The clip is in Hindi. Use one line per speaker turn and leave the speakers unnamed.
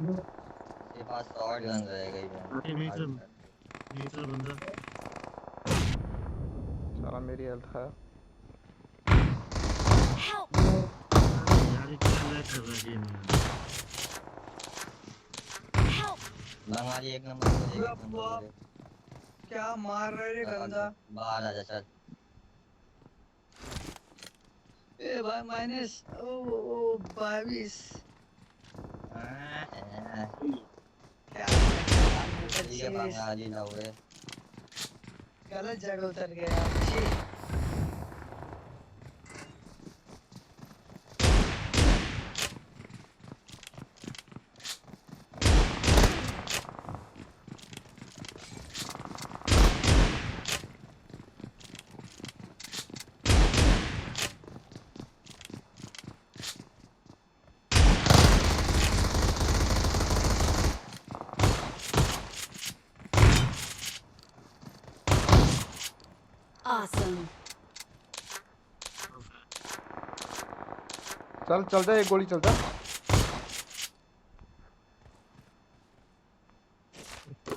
के पास शॉट गन रहेगा ही
नीचे बंदा
सारा मेरी हेल्थ है
यार क्या लैग कर रहा है गेम में
लंगा जी एक नंबर पे एक नंबर पे
क्या मार रहे रे गंदा
बाहर आ जा चल
ए भाई माइनस ओ 22 क्या
ये बंगाली लौड़े
गलत जगह उतर गया छी
Awesome.
चल चल जा एक गोली चल जा